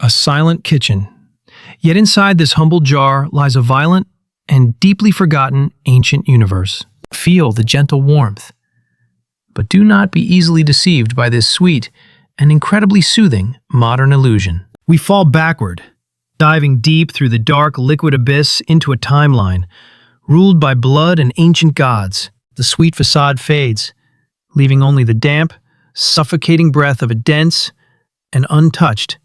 A silent kitchen. Yet inside this humble jar lies a violent and deeply forgotten ancient universe. Feel the gentle warmth. But do not be easily deceived by this sweet and incredibly soothing modern illusion. We fall backward, diving deep through the dark liquid abyss into a timeline ruled by blood and ancient gods. The sweet facade fades, leaving only the damp, suffocating breath of a dense and untouched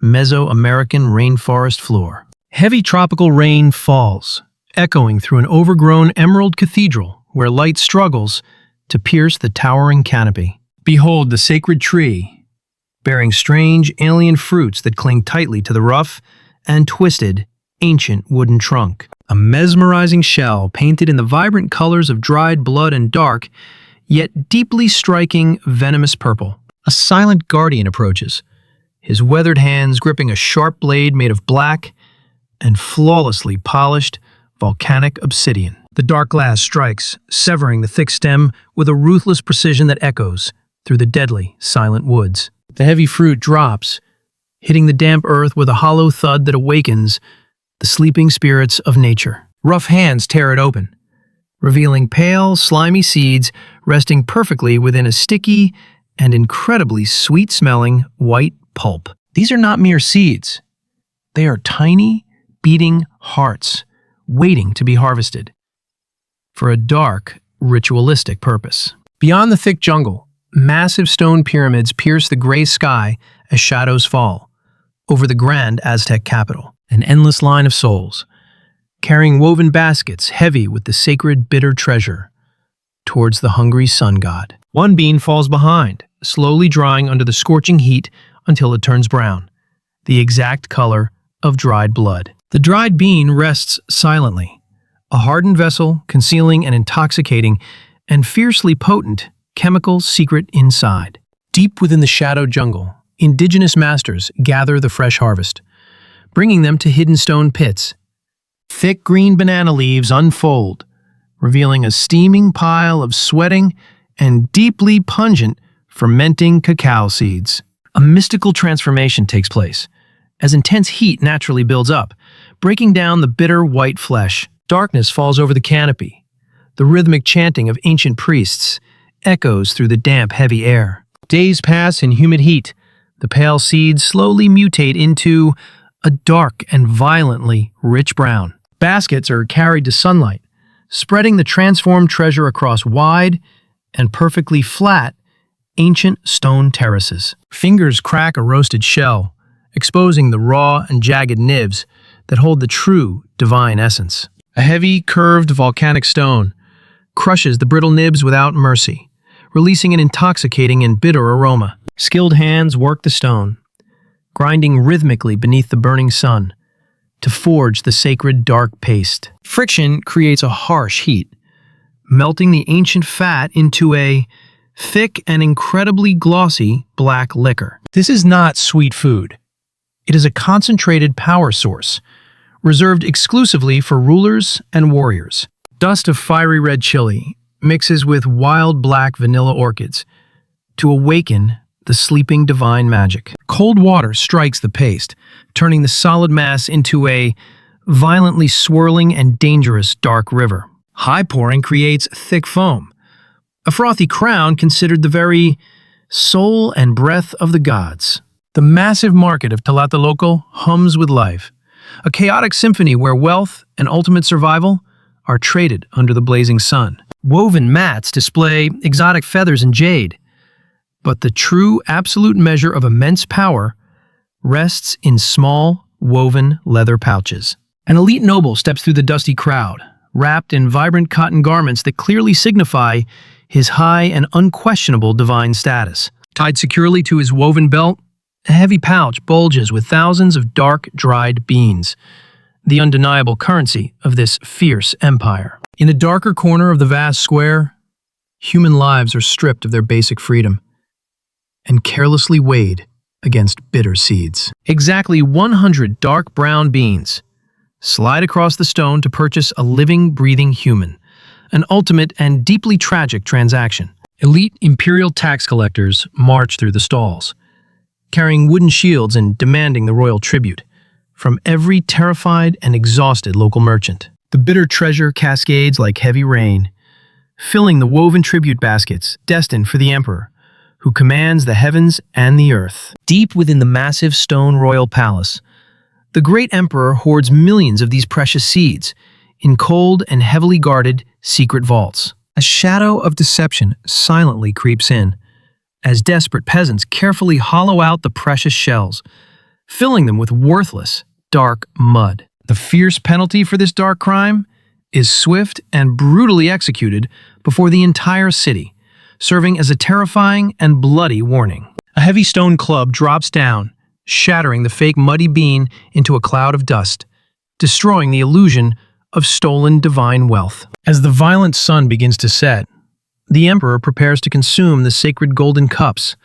Mesoamerican rainforest floor. Heavy tropical rain falls, echoing through an overgrown emerald cathedral where light struggles to pierce the towering canopy. Behold the sacred tree, bearing strange alien fruits that cling tightly to the rough and twisted ancient wooden trunk. A mesmerizing shell painted in the vibrant colors of dried blood and dark, yet deeply striking venomous purple. A silent guardian approaches, his weathered hands gripping a sharp blade made of black and flawlessly polished volcanic obsidian. The dark glass strikes, severing the thick stem with a ruthless precision that echoes through the deadly, silent woods. The heavy fruit drops, hitting the damp earth with a hollow thud that awakens the sleeping spirits of nature. Rough hands tear it open, revealing pale, slimy seeds resting perfectly within a sticky and incredibly sweet-smelling white pulp. These are not mere seeds. They are tiny, beating hearts, waiting to be harvested for a dark, ritualistic purpose. Beyond the thick jungle, massive stone pyramids pierce the gray sky as shadows fall over the grand Aztec capital. An endless line of souls, carrying woven baskets heavy with the sacred bitter treasure towards the hungry sun god. One bean falls behind, slowly drying under the scorching heat until it turns brown, the exact color of dried blood. The dried bean rests silently, a hardened vessel concealing an intoxicating and fiercely potent chemical secret inside. Deep within the shadowed jungle, indigenous masters gather the fresh harvest, bringing them to hidden stone pits. Thick green banana leaves unfold, revealing a steaming pile of sweating and deeply pungent fermenting cacao seeds. A mystical transformation takes place, as intense heat naturally builds up, breaking down the bitter white flesh. Darkness falls over the canopy. The rhythmic chanting of ancient priests echoes through the damp, heavy air. Days pass in humid heat. The pale seeds slowly mutate into a dark and violently rich brown. Baskets are carried to sunlight, spreading the transformed treasure across wide and perfectly flat ancient stone terraces. Fingers crack a roasted shell, exposing the raw and jagged nibs that hold the true divine essence. A heavy, curved volcanic stone crushes the brittle nibs without mercy, releasing an intoxicating and bitter aroma. Skilled hands work the stone, grinding rhythmically beneath the burning sun to forge the sacred dark paste. Friction creates a harsh heat, melting the ancient fat into a thick and incredibly glossy black liquor. This is not sweet food. It is a concentrated power source, reserved exclusively for rulers and warriors. Dust of fiery red chili mixes with wild black vanilla orchids to awaken the sleeping divine magic. Cold water strikes the paste, turning the solid mass into a violently swirling and dangerous dark river. High pouring creates thick foam, a frothy crown considered the very soul and breath of the gods. The massive market of Tlatelolco hums with life, a chaotic symphony where wealth and ultimate survival are traded under the blazing sun. Woven mats display exotic feathers and jade, but the true absolute measure of immense power rests in small, woven leather pouches. An elite noble steps through the dusty crowd, wrapped in vibrant cotton garments that clearly signify his high and unquestionable divine status. Tied securely to his woven belt, a heavy pouch bulges with thousands of dark, dried beans, the undeniable currency of this fierce empire. In a darker corner of the vast square, human lives are stripped of their basic freedom and carelessly weighed against bitter seeds. Exactly 100 dark brown beans slide across the stone to purchase a living, breathing human, an ultimate and deeply tragic transaction. Elite imperial tax collectors march through the stalls, carrying wooden shields and demanding the royal tribute from every terrified and exhausted local merchant. The bitter treasure cascades like heavy rain, filling the woven tribute baskets destined for the emperor, who commands the heavens and the earth. Deep within the massive stone royal palace, the great emperor hoards millions of these precious seeds in cold and heavily guarded secret vaults. A shadow of deception silently creeps in, as desperate peasants carefully hollow out the precious shells, filling them with worthless, dark mud. The fierce penalty for this dark crime is swift and brutally executed before the entire city, serving as a terrifying and bloody warning. A heavy stone club drops down, shattering the fake muddy bean into a cloud of dust, destroying the illusion of stolen divine wealth. As the violent sun begins to set, the emperor prepares to consume the sacred golden cups,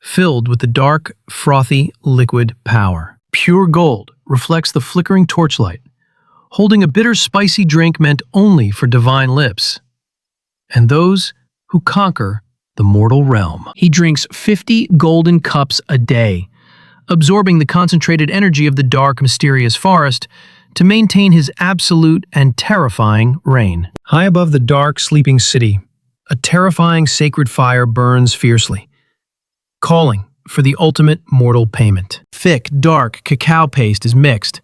filled with the dark, frothy liquid power. Pure gold reflects the flickering torchlight, holding a bitter, spicy drink meant only for divine lips and those who conquer the mortal realm. He drinks 50 golden cups a day, absorbing the concentrated energy of the dark, mysterious forest to maintain his absolute and terrifying reign. High above the dark, sleeping city, a terrifying sacred fire burns fiercely, calling for the ultimate mortal payment. Thick, dark cacao paste is mixed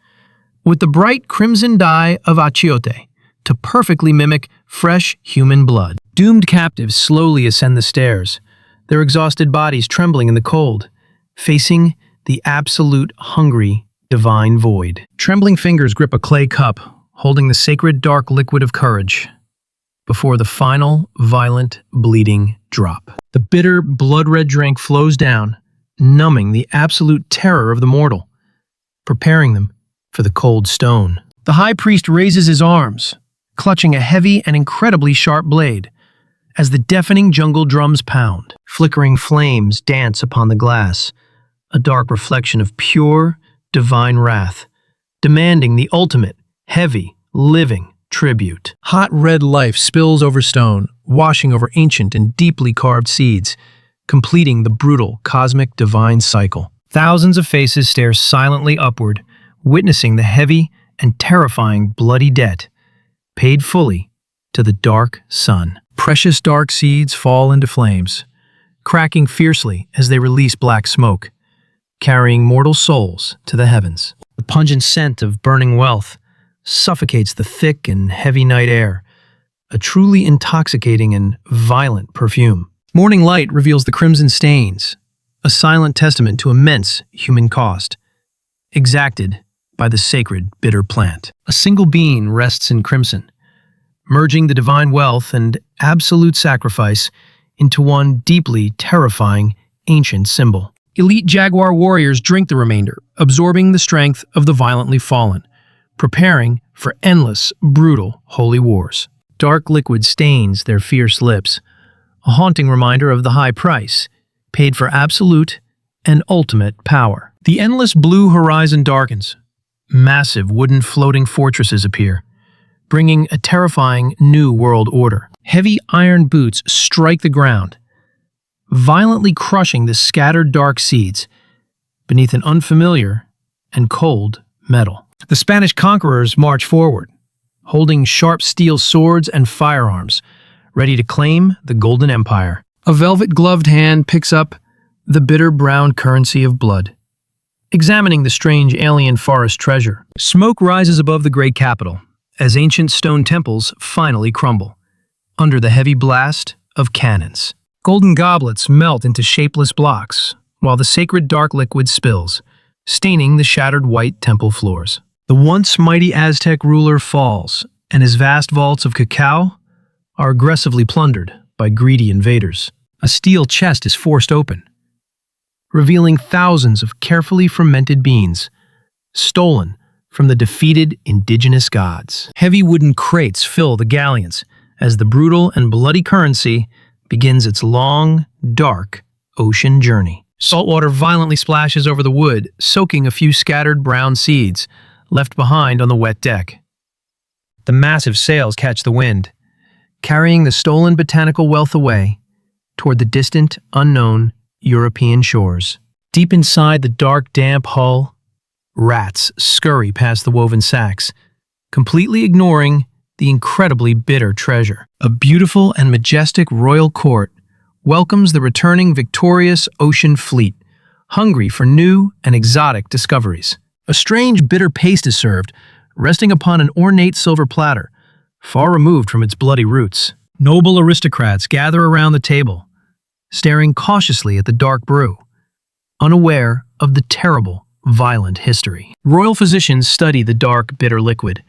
with the bright crimson dye of achiote to perfectly mimic fresh human blood. Doomed captives slowly ascend the stairs, their exhausted bodies trembling in the cold, facing the absolute hungry divine void. Trembling fingers grip a clay cup, holding the sacred dark liquid of courage, before the final, violent, bleeding drop. The bitter, blood-red drink flows down, numbing the absolute terror of the mortal, preparing them for the cold stone. The high priest raises his arms, clutching a heavy and incredibly sharp blade, as the deafening jungle drums pound. Flickering flames dance upon the glass, a dark reflection of pure, divine wrath, demanding the ultimate, heavy, living tribute. Hot red life spills over stone, washing over ancient and deeply carved seeds, completing the brutal, cosmic, divine cycle. Thousands of faces stare silently upward, witnessing the heavy and terrifying bloody debt, paid fully to the dark sun. Precious dark seeds fall into flames, cracking fiercely as they release black smoke, carrying mortal souls to the heavens. The pungent scent of burning wealth suffocates the thick and heavy night air, a truly intoxicating and violent perfume. Morning light reveals the crimson stains, a silent testament to immense human cost, exacted by the sacred bitter plant. A single bean rests in crimson, merging the divine wealth and absolute sacrifice into one deeply terrifying ancient symbol. Elite jaguar warriors drink the remainder, absorbing the strength of the violently fallen, preparing for endless, brutal holy wars. Dark liquid stains their fierce lips, a haunting reminder of the high price paid for absolute and ultimate power. The endless blue horizon darkens. Massive wooden floating fortresses appear, bringing a terrifying new world order. Heavy iron boots strike the ground, violently crushing the scattered dark seeds beneath an unfamiliar and cold metal. The Spanish conquerors march forward, holding sharp steel swords and firearms, ready to claim the Golden Empire. A velvet-gloved hand picks up the bitter brown currency of blood, examining the strange alien forest treasure. Smoke rises above the great capital as ancient stone temples finally crumble under the heavy blast of cannons. Golden goblets melt into shapeless blocks, while the sacred dark liquid spills, staining the shattered white temple floors. The once mighty Aztec ruler falls, and his vast vaults of cacao are aggressively plundered by greedy invaders. A steel chest is forced open, revealing thousands of carefully fermented beans, stolen from the defeated indigenous gods. Heavy wooden crates fill the galleons as the brutal and bloody currency begins its long, dark ocean journey. Saltwater violently splashes over the wood, soaking a few scattered brown seeds left behind on the wet deck. The massive sails catch the wind, carrying the stolen botanical wealth away toward the distant, unknown European shores. Deep inside the dark, damp hull, rats scurry past the woven sacks, completely ignoring the incredibly bitter treasure. A beautiful and majestic royal court welcomes the returning victorious ocean fleet, hungry for new and exotic discoveries. A strange bitter paste is served, resting upon an ornate silver platter, far removed from its bloody roots. Noble aristocrats gather around the table, staring cautiously at the dark brew, unaware of the terrible, violent history. Royal physicians study the dark, bitter liquid,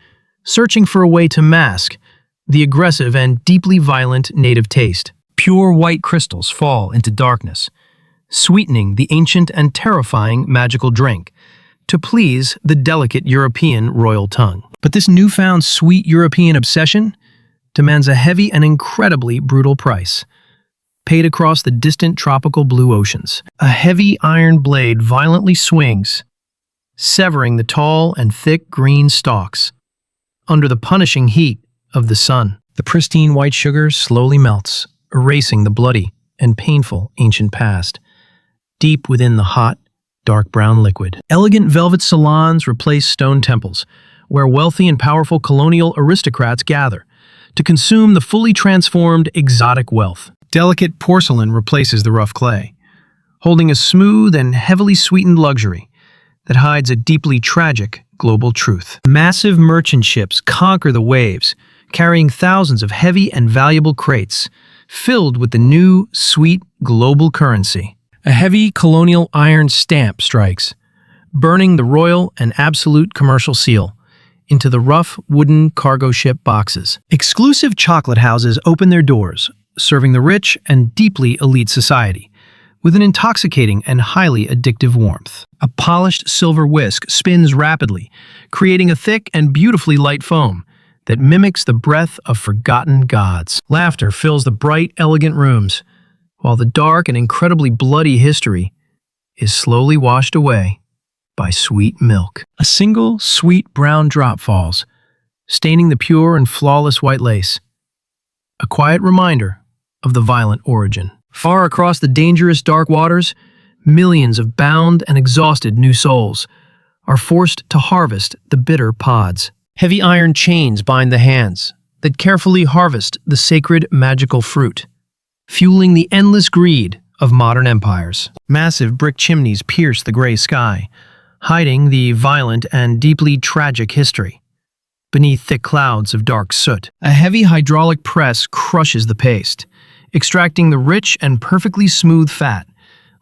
searching for a way to mask the aggressive and deeply violent native taste. Pure white crystals fall into darkness, sweetening the ancient and terrifying magical drink to please the delicate European royal tongue. But this newfound sweet European obsession demands a heavy and incredibly brutal price, paid across the distant tropical blue oceans. A heavy iron blade violently swings, severing the tall and thick green stalks under the punishing heat of the sun. The pristine white sugar slowly melts, erasing the bloody and painful ancient past, deep within the hot, dark brown liquid. Elegant velvet salons replace stone temples, where wealthy and powerful colonial aristocrats gather to consume the fully transformed exotic wealth. Delicate porcelain replaces the rough clay, holding a smooth and heavily sweetened luxury that hides a deeply tragic global truth. Massive merchant ships conquer the waves, carrying thousands of heavy and valuable crates, filled with the new, sweet global currency. A heavy colonial iron stamp strikes, burning the royal and absolute commercial seal into the rough wooden cargo ship boxes. Exclusive chocolate houses open their doors, serving the rich and deeply elite society with an intoxicating and highly addictive warmth. A polished silver whisk spins rapidly, creating a thick and beautifully light foam that mimics the breath of forgotten gods. Laughter fills the bright, elegant rooms, while the dark and incredibly bloody history is slowly washed away by sweet milk. A single sweet brown drop falls, staining the pure and flawless white lace, a quiet reminder of the violent origin. Far across the dangerous dark waters, millions of bound and exhausted new souls are forced to harvest the bitter pods. Heavy iron chains bind the hands that carefully harvest the sacred magical fruit, fueling the endless greed of modern empires. Massive brick chimneys pierce the gray sky, hiding the violent and deeply tragic history beneath thick clouds of dark soot. A heavy hydraulic press crushes the paste, extracting the rich and perfectly smooth fat,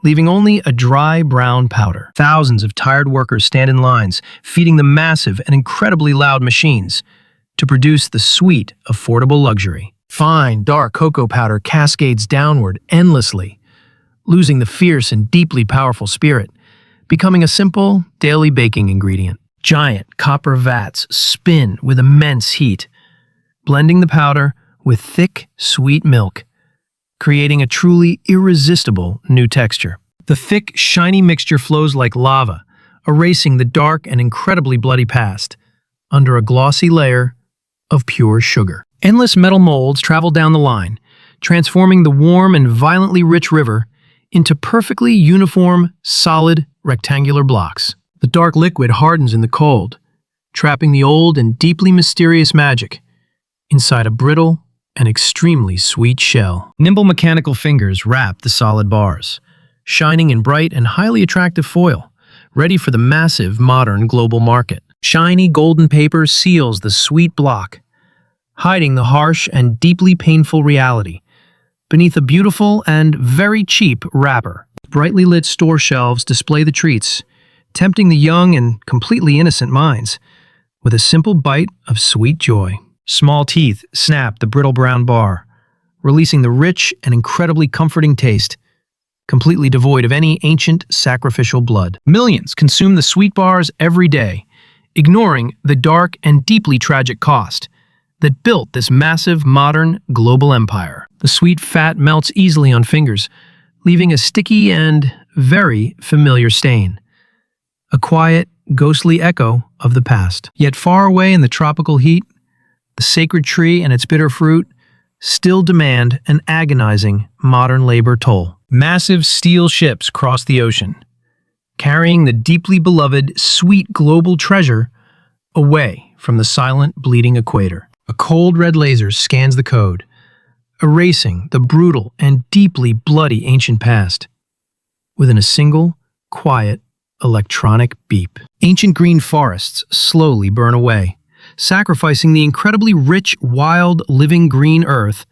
leaving only a dry brown powder. Thousands of tired workers stand in lines, feeding the massive and incredibly loud machines to produce the sweet, affordable luxury. Fine, dark cocoa powder cascades downward endlessly, losing the fierce and deeply powerful spirit, becoming a simple, daily baking ingredient. Giant copper vats spin with immense heat, blending the powder with thick, sweet milk, creating a truly irresistible new texture. The thick, shiny mixture flows like lava, erasing the dark and incredibly bloody past under a glossy layer of pure sugar. Endless metal molds travel down the line, transforming the warm and violently rich river into perfectly uniform, solid, rectangular blocks. The dark liquid hardens in the cold, trapping the old and deeply mysterious magic inside a brittle and extremely sweet shell. Nimble mechanical fingers wrap the solid bars, shining in bright and highly attractive foil, ready for the massive modern global market. Shiny golden paper seals the sweet block, hiding the harsh and deeply painful reality beneath a beautiful and very cheap wrapper. Brightly lit store shelves display the treats, tempting the young and completely innocent minds with a simple bite of sweet joy. Small teeth snap the brittle brown bar, releasing the rich and incredibly comforting taste, completely devoid of any ancient sacrificial blood. Millions consume the sweet bars every day, ignoring the dark and deeply tragic cost that built this massive modern global empire. The sweet fat melts easily on fingers, leaving a sticky and very familiar stain, a quiet, ghostly echo of the past. Yet far away in the tropical heat, the sacred tree and its bitter fruit still demand an agonizing modern labor toll. Massive steel ships cross the ocean, carrying the deeply beloved, sweet global treasure away from the silent, bleeding equator. A cold red laser scans the code, erasing the brutal and deeply bloody ancient past within a single, quiet, electronic beep. Ancient green forests slowly burn away, sacrificing the incredibly rich, wild, living green earth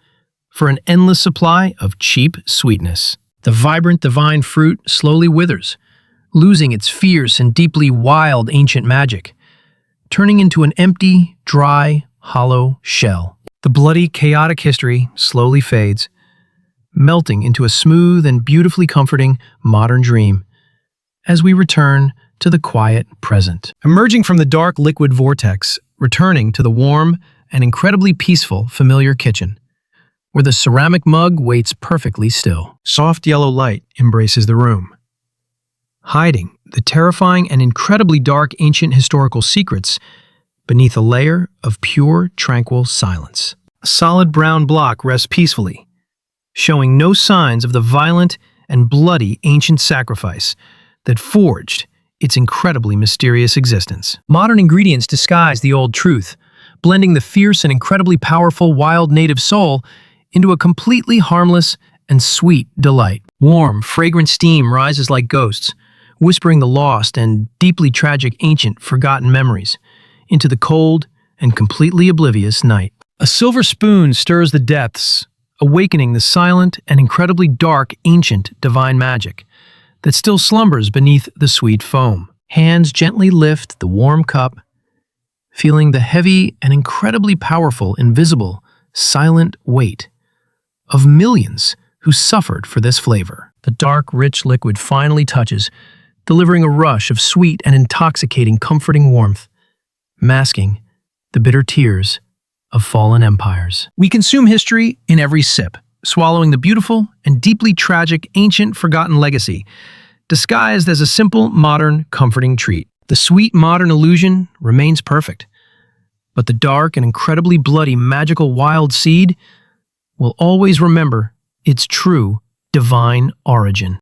for an endless supply of cheap sweetness. The vibrant divine fruit slowly withers, losing its fierce and deeply wild ancient magic, turning into an empty, dry, hollow shell. The bloody, chaotic history slowly fades, melting into a smooth and beautifully comforting modern dream as we return to the quiet present. Emerging from the dark liquid vortex, returning to the warm and incredibly peaceful familiar kitchen, where the ceramic mug waits perfectly still. Soft yellow light embraces the room, hiding the terrifying and incredibly dark ancient historical secrets beneath a layer of pure, tranquil silence. A solid brown block rests peacefully, showing no signs of the violent and bloody ancient sacrifice that forged its incredibly mysterious existence. Modern ingredients disguise the old truth, blending the fierce and incredibly powerful wild native soul into a completely harmless and sweet delight. Warm, fragrant steam rises like ghosts, whispering the lost and deeply tragic ancient forgotten memories into the cold and completely oblivious night. A silver spoon stirs the depths, awakening the silent and incredibly dark ancient divine magic that still slumbers beneath the sweet foam. Hands gently lift the warm cup, feeling the heavy and incredibly powerful, invisible, silent weight of millions who suffered for this flavor. The dark, rich liquid finally touches, delivering a rush of sweet and intoxicating, comforting warmth, masking the bitter tears of fallen empires. We consume history in every sip, swallowing the beautiful and deeply tragic ancient forgotten legacy, disguised as a simple, modern, comforting treat. The sweet modern illusion remains perfect, but the dark and incredibly bloody magical wild seed will always remember its true divine origin.